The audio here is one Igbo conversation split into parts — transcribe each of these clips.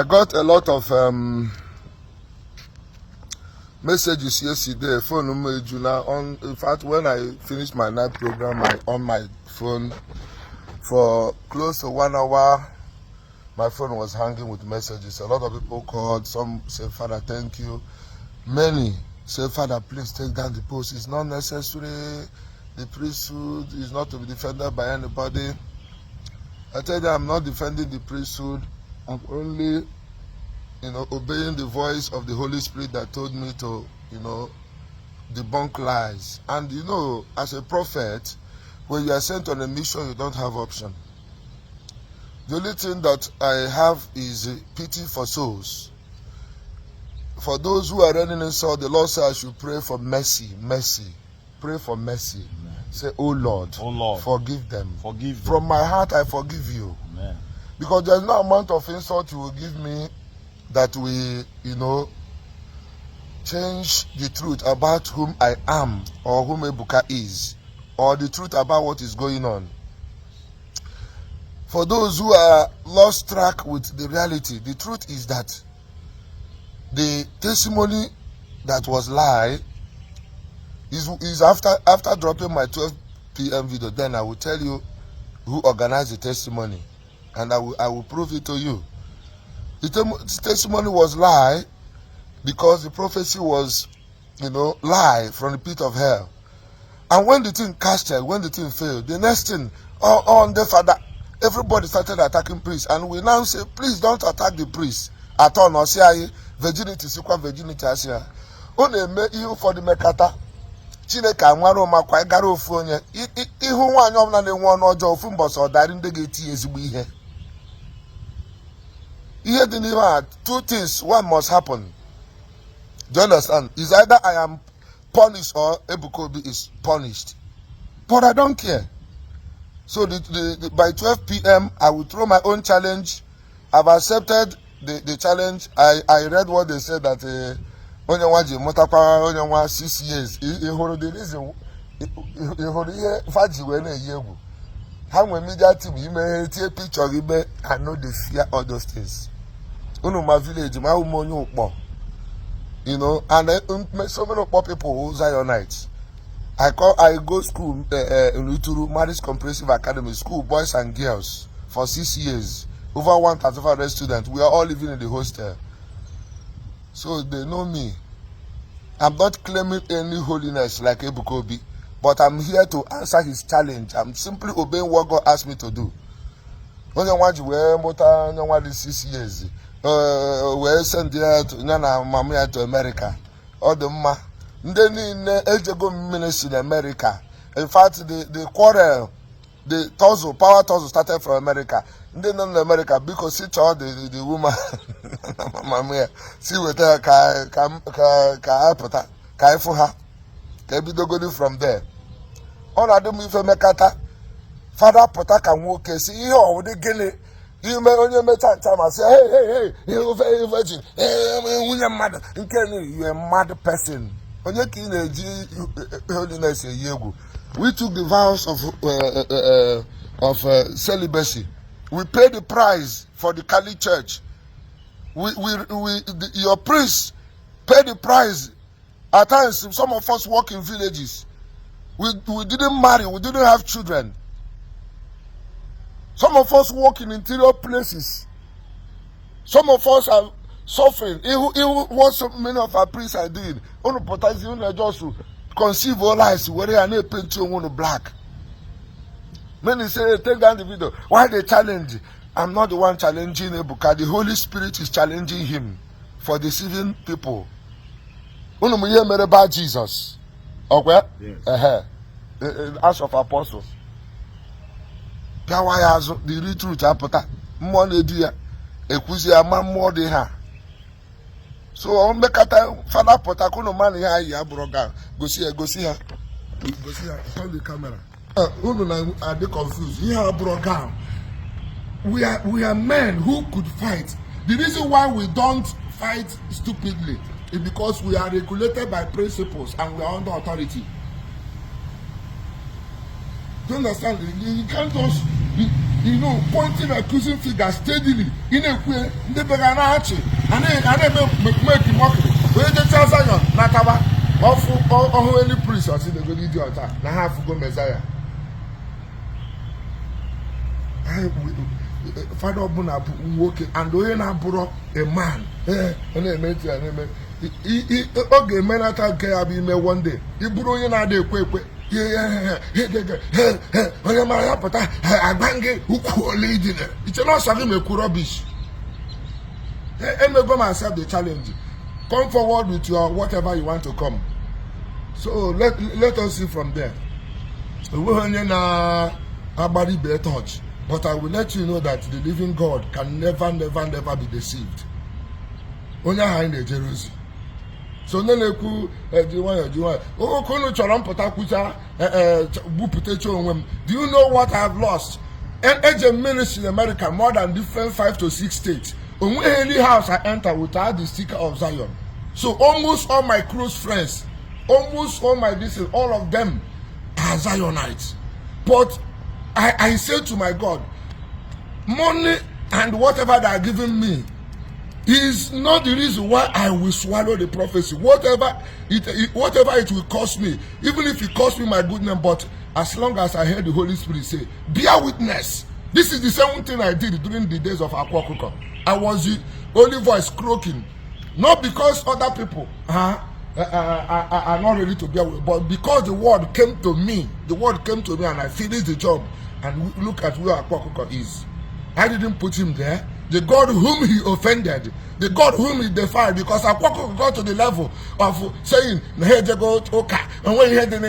I got a lot of messages yesterday. Phone on. In fact, when I finished my night program, on my phone for close to 1 hour, my phone was hanging with messages. A lot of people called. Some say, "Father, thank you." Many say, "Father, please take down the post. It's not necessary. The priesthood is not to be defended by anybody." I tell you, I'm not defending the priesthood. I'm only, obeying the voice of the Holy Spirit that told me to, debunk lies. And as a prophet, when you are sent on a mission, you don't have option. The only thing that I have is pity for souls. For those who are running in soul, the Lord said I should pray for mercy. Pray for mercy. Amen. Say, "Oh Lord, forgive them. From my heart, I forgive you." Amen. Because there's no amount of insult you will give me that will, change the truth about whom I am or whom Ebuka is, or the truth about what is going on. For those who are lost track with the reality, the truth is that the testimony that was lie is after dropping my 12 p.m. video. Then I will tell you who organized the testimony, and I will prove it to you. The testimony was lie because the prophecy was, lie from the pit of hell. And when the thing casted, when the thing failed, the next thing, on the father, everybody started attacking priests. And we now say, please don't attack the priests at all. No, say, virginity, virginity, asia. Only you for the mekata. Chineke anwaro makwa gara ofu onye. Ihu nwaanyị ọbụla na-enwe ọnụ ọjọọ ofu mbọsị ọ darị ndị ga-eti ezigbo ihe. Ihe dị n'ihe a, two things, one must happen. Do you understand? It's either I am punished or Ebuka Obi is punished. But I don't care. So by 12 p.m., I will throw my own challenge. I've accepted the challenge. I read what they said that onye nwaji mụtakwa onye nwa 6 years. Ihụrụ the reason ihụrụ ihe faji wee na-eyi egwu. Ha nwere media team ime tie picture ibe. I know they fear all those things. Unu my village, my onye ukpo. And so many poor people who Zionites. I go school in Uturu Marist Comprehensive Academy school, boys and girls, for 6 years. Over 1,500 students. We are all living in the hostel. So they know me. I'm not claiming any holiness like Ebuka Obi, but I'm here to answer his challenge. I'm simply obeying what God asked me to do. Onye nwaji wee mụta onye nwa dị 6 years. Wee send ya to na mama ya to America. Ọ dị mma. Ndị niile ejego ministry in America. In fact, the quarrel, the tussle, power tussle started from America. Ndị nọ in America because she told the woman, mama ya, si weta ka apụta, ka ifu ha, ka ebido godi from there. Ọ na-adị m ife mekata. Father pụta ka nwoke si ihe ọwụdị gịnị. You may only make time and say, hey, you're very virgin. You're a mad person. Holiness. We took the vows of celibacy. We paid the price for the Kali Church. Your priests paid the price. At times, some of us work in villages. We didn't marry. We didn't have children. Some of us work in interior places. Some of us are suffering. Even what so many of our priests are doing. Just to conceive all lies where they are not painting black. Many say, take down the video. Why they challenge? I'm not the one challenging Ebuka. The Holy Spirit is challenging him for deceiving people. About Jesus. Okay? Yes. Acts of Apostles. The real truth apụta mmụọ na-edu ya ekuzi ama mmụọ dị ha. So on mekata fada pụta kunu man ya yi abụrụ ga gosi ha on the camera. Unu na are they confused? Ihe abụrụ ga. We are men who could fight. The reason why we don't fight stupidly is because we are regulated by principles and we are under authority. Do you understand? You can't just pointing accusing fingers steadily in a way the beganachi and make mockery. When the Zion, Nataba, or any priest or see the good idiot, now have to go Messiah. Father Buna working and when I brought a man, and they made okay, men attack Gabi me one day. You brought in a day quick. Yeah, I bang it, who call lady. It's not something me rubbish. And me go myself the challenge. Come forward with your whatever you want to come. So let us see from there. Nobody be touch. But I will let you know that the living God can never be deceived. Only high Jerusalem. So no leku do you know what I have lost? And as a ministry in America, more than different 5 to 6 states. On any house I enter without the sticker of Zion. So almost all my close friends, almost all my distance, all of them are Zionites. But I say to my God, money and whatever they are giving me is not the reason why I will swallow the prophecy. Whatever it will cost me, even if it costs me my good name, but as long as I heard the Holy Spirit say, bear witness. This is the same thing I did during the days of Akwakuko. I was the only voice croaking, not because other people are not ready to bear witness, but because the word came to me. The word came to me and I finished the job. And look at where Akwakuko is. I didn't put him there. The God whom he offended, the God whom he defied, because Akwakuko got to the level of saying, "Hey, go okay," and when he had in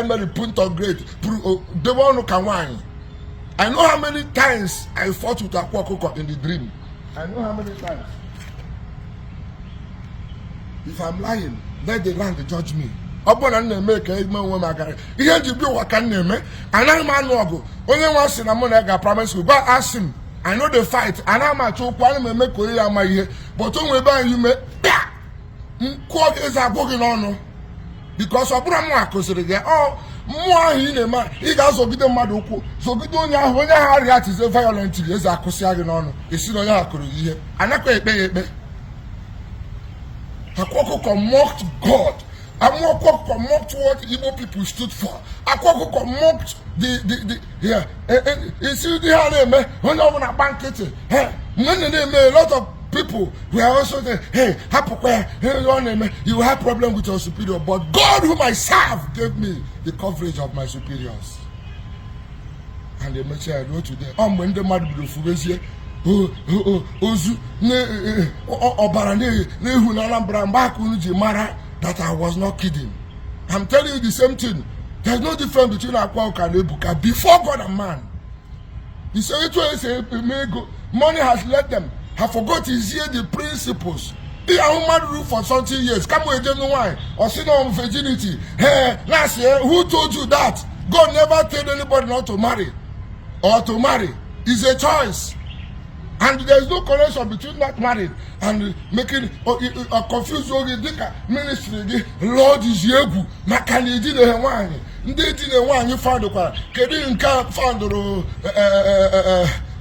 Mary Punto Great, they want to come on. I know how many times I fought with Akwakuko in the dream. I know how many times. If I'm lying, let the land judge me. Upon and make a man woman. He had to do what can name it. And I'm a no. Only once in a month I promise you. But ask him. I know the fight. And I'm a two parliament make Korea my year. But only by you may. Quote is a booking on. Because of Brahma there. Oh, more in a man. He does be the Maduko. So we don't know when I react is a violent. Yes, I could say on. It's not a and I can't pay. Akwakuko mocked God. Akwakuko mocked what Igbo people stood for. Akwakuko mocked you see the name when I want a banquet. When they made a lot of people were also there. Hey, you have problem with your superior, but God whom I serve gave me the coverage of my superiors. And they make sure I go to them. When the mad beautiful that I was not kidding. I'm telling you the same thing. There's no difference between Akwakuko and Ebuka before God and man. He said, money has led them. Have forgot his year the principles. They are human rule for 20 years. Come with them, why? Or sin on virginity. Hey, last year, who told you that? God never told anybody not to marry or to marry. It's a choice. And there's no connection between that married and making a confused ministry. Lord is Yegu. Makani did a wine. They did a wine you found the car. Kedin can't find the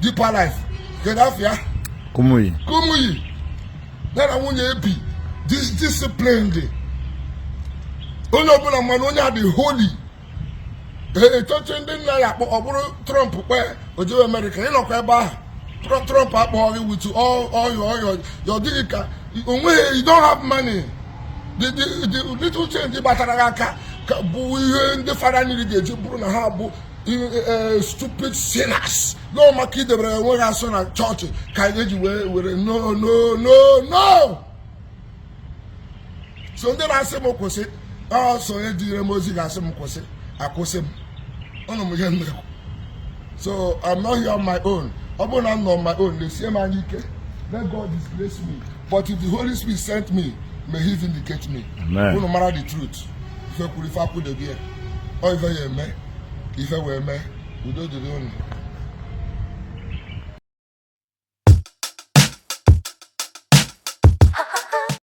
deeper life. Kedafia. Kumuyi. Then I want to be disciplined. Only the holy. Touching the like Trump where Ojo America. You know, Trump up with all your digital. You don't have money. The little change the Bataraka, the father needed the stupid sinners. No, my kid, when I saw a church, no. So then I said, Mokose, oh, so I did a music as some Mokose, I cause him. So I'm not here on my own. I'm on my own. The same man, let God disgrace me. But if the Holy Spirit sent me, may He vindicate me. Amen. No matter the truth. If I put the beer, or if I were me, we don't do the